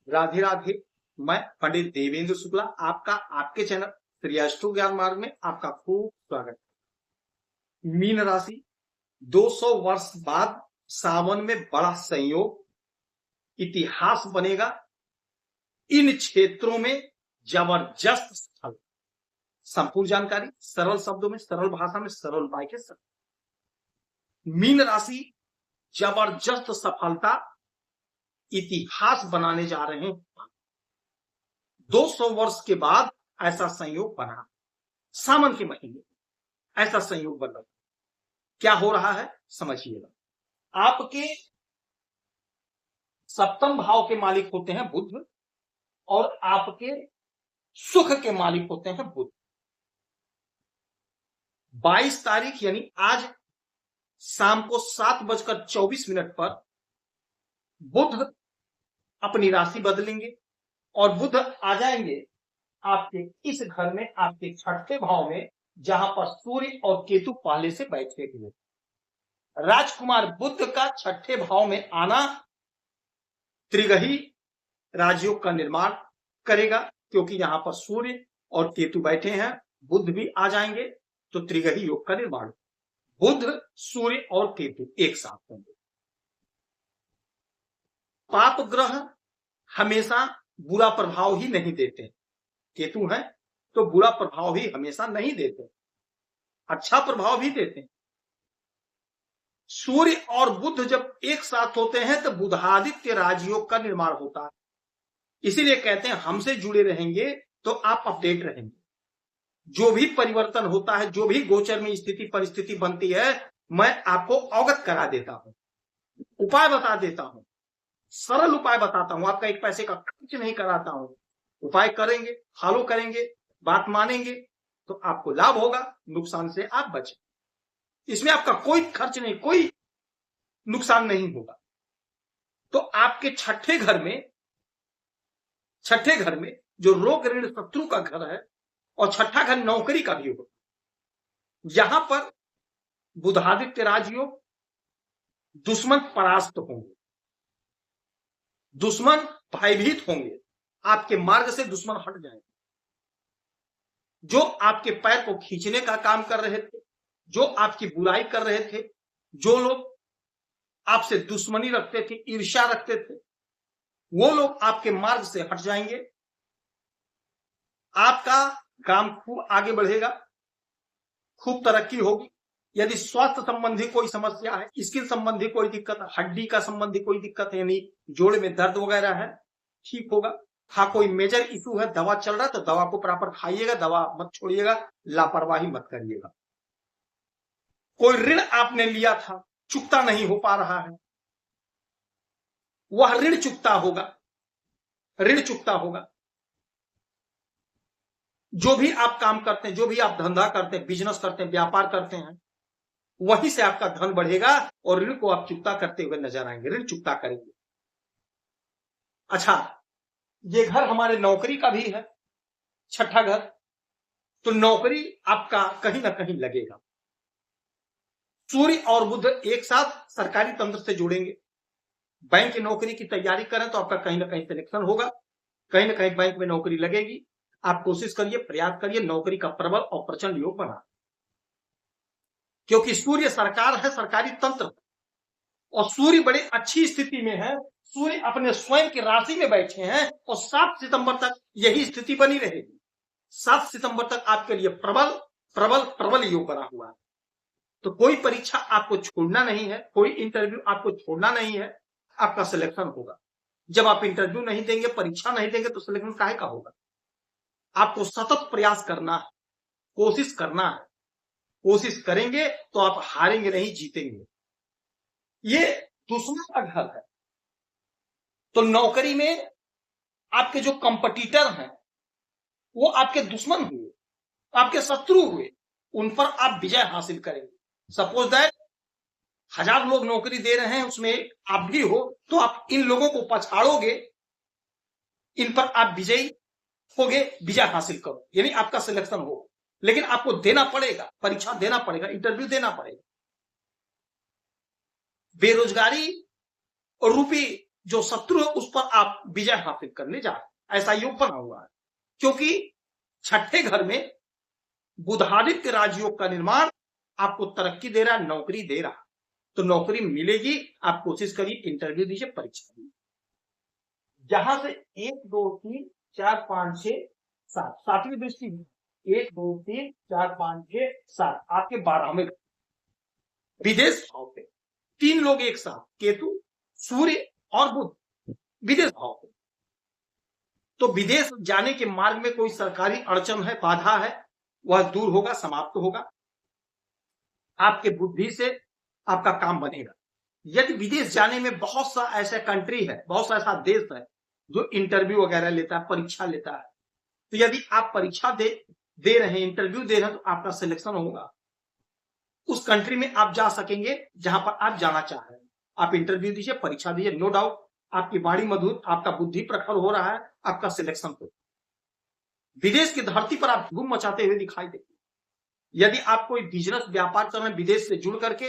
राधे राधे। मैं पंडित देवेंद्र शुक्ला आपका आपके चैनल श्री अष्टो ज्ञान मार्ग में आपका खूब स्वागत है। मीन राशि 200 वर्ष बाद सावन में बड़ा संयोग, इतिहास बनेगा। इन क्षेत्रों में जबरदस्त सफल। संपूर्ण जानकारी सरल शब्दों में, सरल भाषा में, सरल उपाय के साथ। मीन राशि जबरदस्त सफलता, इतिहास बनाने जा रहे हैं। 200 वर्ष के बाद ऐसा संयोग बना, सावन के महीने ऐसा संयोग बन रहा। क्या हो रहा है समझिएगा। आपके सप्तम भाव के मालिक होते हैं बुध और आपके सुख के मालिक होते हैं बुध। 22 तारीख यानी आज शाम को 7:24 पर बुध अपनी राशि बदलेंगे और बुध आ जाएंगे आपके इस घर में, आपके छठे भाव में, जहां पर सूर्य और केतु पहले से बैठे हुए। राजकुमार बुध का छठे भाव में आना त्रिग्रही राजयोग का निर्माण करेगा, क्योंकि यहां पर सूर्य और केतु बैठे हैं। बुध भी आ जाएंगे तो त्रिग्रही योग का निर्माण। बुध, सूर्य और केतु एक साथ होंगे। पाप ग्रह हमेशा बुरा प्रभाव ही नहीं देते। केतु है तो बुरा प्रभाव ही हमेशा नहीं देते, अच्छा प्रभाव भी देते। सूर्य और बुध जब एक साथ होते हैं तो बुधादित्य राजयोग का निर्माण होता है। इसीलिए कहते हैं हमसे जुड़े रहेंगे तो आप अपडेट रहेंगे। जो भी परिवर्तन होता है, जो भी गोचर में स्थिति परिस्थिति बनती है, मैं आपको अवगत करा देता हूं, उपाय बता देता हूं, सरल उपाय बताता हूं। आपका एक पैसे का खर्च नहीं कराता हूं। उपाय करेंगे, फॉलो करेंगे, बात मानेंगे तो आपको लाभ होगा, नुकसान से आप बचें। इसमें आपका कोई खर्च नहीं, कोई नुकसान नहीं होगा। तो आपके छठे घर में जो रोग ऋण शत्रु का घर है और छठा घर नौकरी का भी होगा। यहां पर बुधादित्य राजयोग, दुश्मन परास्त होंगे, दुश्मन भयभीत होंगे, आपके मार्ग से दुश्मन हट जाएंगे। जो आपके पैर को खींचने का काम कर रहे थे, जो आपकी बुराई कर रहे थे, जो लोग आपसे दुश्मनी रखते थे, ईर्ष्या रखते थे, वो लोग आपके मार्ग से हट जाएंगे। आपका काम खूब आगे बढ़ेगा, खूब तरक्की होगी। यदि स्वास्थ्य संबंधी कोई समस्या है, स्किन संबंधी कोई दिक्कत है, हड्डी का संबंधी कोई दिक्कत है, यानी जोड़ में दर्द वगैरह है, ठीक होगा। हाँ, कोई मेजर इशू है, दवा चल रहा है तो दवा को प्रॉपर खाइएगा, दवा मत छोड़िएगा, लापरवाही मत करिएगा। कोई ऋण आपने लिया था, चुकता नहीं हो पा रहा है, वह ऋण चुकता होगा, ऋण चुकता होगा। जो भी आप काम करते हैं, जो भी आप धंधा करते हैं, बिजनेस करते हैं, व्यापार करते हैं, वहीं से आपका धन बढ़ेगा और ऋण को आप चुकता करते हुए नजर आएंगे, ऋण चुकता करेंगे। अच्छा, ये घर हमारे नौकरी का भी है, छठा घर, तो नौकरी आपका कहीं ना कहीं लगेगा। सूर्य और बुध एक साथ सरकारी तंत्र से जुड़ेंगे। बैंक की नौकरी की तैयारी करें तो आपका कहीं ना कहीं सिलेक्शन होगा, कहीं ना कहीं बैंक में नौकरी लगेगी। आप कोशिश करिए, प्रयास करिए, नौकरी का प्रबल और प्रचंड योग बना, क्योंकि सूर्य सरकार है, सरकारी तंत्र, और सूर्य बड़ी अच्छी स्थिति में है। सूर्य अपने स्वयं की राशि में बैठे हैं और 7 सितंबर तक यही स्थिति बनी रहेगी। 7 सितंबर तक आपके लिए प्रबल प्रबल प्रबल योग बना हुआ है। तो कोई परीक्षा आपको छोड़ना नहीं है, कोई इंटरव्यू आपको छोड़ना नहीं है, आपका सिलेक्शन होगा। जब आप इंटरव्यू नहीं देंगे, परीक्षा नहीं देंगे तो सिलेक्शन काहे का होगा। आपको सतत प्रयास करना है, कोशिश करना है। कोशिश करेंगे तो आप हारेंगे नहीं, जीतेंगे। ये दुश्मन का घर है, तो नौकरी में आपके जो कंपटीटर हैं वो आपके दुश्मन हुए, आपके शत्रु हुए, उन पर आप विजय हासिल करेंगे। सपोज दैट 1000 लोग नौकरी दे रहे हैं, उसमें आप भी हो, तो आप इन लोगों को पछाड़ोगे, इन पर आप विजयी होगे, विजय हासिल करो, यानी आपका सिलेक्शन हो। लेकिन आपको देना पड़ेगा, परीक्षा देना पड़ेगा, इंटरव्यू देना पड़ेगा। बेरोजगारी और रूपी जो शत्रु है उस पर आप विजय हासिल करने जा रहे हैं। ऐसा योग बना हुआ है, क्योंकि छठे घर में बुधादित्य राजयोग का निर्माण आपको तरक्की दे रहा है, नौकरी दे रहा है। तो नौकरी मिलेगी, आप कोशिश करिए, इंटरव्यू दीजिए, परीक्षा दीजिए। जहां से 1 2 3 4 5 6 7 सातवीं दृष्टि 1 2 3 4 5 6 7 आपके 12वें विदेश भाव पे 3 लोग एक साथ, केतु, सूर्य और बुध विदेश भाव पे। तो विदेश जाने के मार्ग में कोई सरकारी अड़चन है, बाधा है, वह दूर होगा, समाप्त होगा। आपके बुद्धि से आपका काम बनेगा। यदि विदेश जाने में बहुत सा ऐसा कंट्री है, बहुत सा ऐसा देश है जो इंटरव्यू वगैरह लेता है, परीक्षा लेता है, तो यदि आप परीक्षा दे रहे हैं, इंटरव्यू दे रहे हैं, तो आपका सिलेक्शन होगा। उस कंट्री में आप जा सकेंगे जहां पर आप जाना चाह रहे हैं। आप इंटरव्यू दीजिए, परीक्षा दीजिए, नो डाउट आपकी वाणी मधुर, आपका बुद्धि प्रखर हो रहा है, आपका सिलेक्शन हो। विदेश की धरती पर आप धूम मचाते हुए दिखाई देंगे। यदि आप कोई बिजनेस व्यापार कर रहे हैं विदेश से जुड़ करके,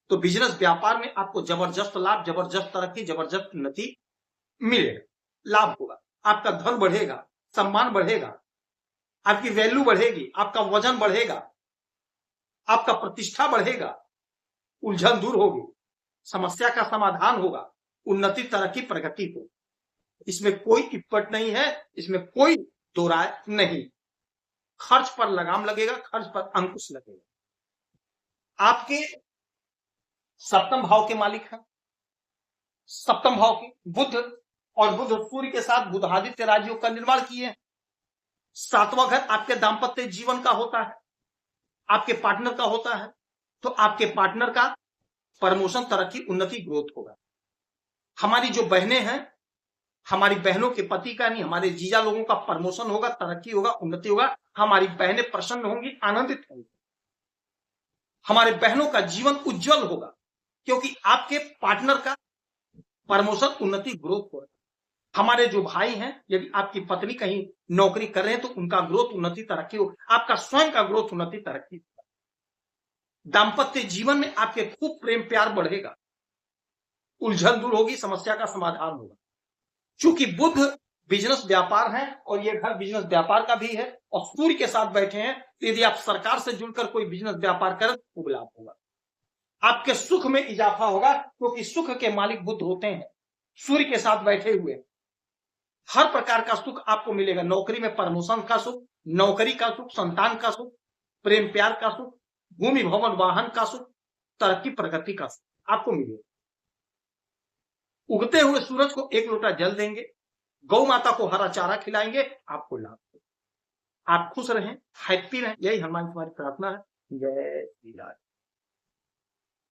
तो बिजनेस व्यापार में आपको जबरदस्त लाभ, जबरदस्त तरक्की, जबरदस्त उन्नति मिलेगा, लाभ होगा। आपका धन बढ़ेगा, सम्मान बढ़ेगा, आपकी वैल्यू बढ़ेगी, आपका वजन बढ़ेगा, आपका प्रतिष्ठा बढ़ेगा, उलझन दूर होगी, समस्या का समाधान होगा, उन्नति, तरक्की, प्रगति हो। इसमें कोई इक्वट नहीं है, इसमें कोई दो राय नहीं। खर्च पर लगाम लगेगा, खर्च पर अंकुश लगेगा। आपके सप्तम भाव के मालिक हैं, सप्तम भाव के बुध, और बुध सूर्य के साथ बुधादित्य राजयोग का निर्माण किए। 7वां घर आपके दाम्पत्य जीवन का होता है, आपके पार्टनर का होता है। तो आपके पार्टनर का प्रमोशन, तरक्की, उन्नति, ग्रोथ होगा। हमारी जो बहनें हैं, हमारी बहनों के पति का नहीं, हमारे जीजा लोगों का प्रमोशन होगा, तरक्की होगा, उन्नति होगा। हमारी बहनें प्रसन्न होंगी, आनंदित होंगी। हमारे बहनों का जीवन उज्जवल होगा, क्योंकि आपके पार्टनर का प्रमोशन, उन्नति, ग्रोथ होगा। हमारे जो भाई हैं, यदि आपकी पत्नी कहीं नौकरी कर रहे हैं, तो उनका ग्रोथ, उन्नति, तरक्की होगा। आपका स्वयं का ग्रोथ, उन्नति, तरक्की होगा। दाम्पत्य जीवन में आपके खूब प्रेम प्यार बढ़ेगा, उलझन दूर होगी, समस्या का समाधान होगा। चूंकि बुध बिजनेस व्यापार है और यह घर बिजनेस व्यापार का भी है और सूर्य के साथ बैठे हैं, तो यदि आप सरकार से जुड़कर कोई बिजनेस व्यापार करें तो लाभ होगा। आपके सुख में इजाफा होगा, क्योंकि सुख के मालिक बुध होते हैं, सूर्य के साथ बैठे हुए। हर प्रकार का सुख आपको मिलेगा। नौकरी में प्रमोशन का सुख, नौकरी का सुख, संतान का सुख, प्रेम प्यार का सुख, भूमि भवन वाहन का सुख, तरक्की प्रगति का सुख आपको मिलेगा। उगते हुए सूरज को 1 लोटा जल देंगे, गौ माता को हरा चारा खिलाएंगे, आपको लाभ होगा। आप खुश रहें, हैप्पी रहें, यही हमारी प्रार्थना है। जय श्री राम।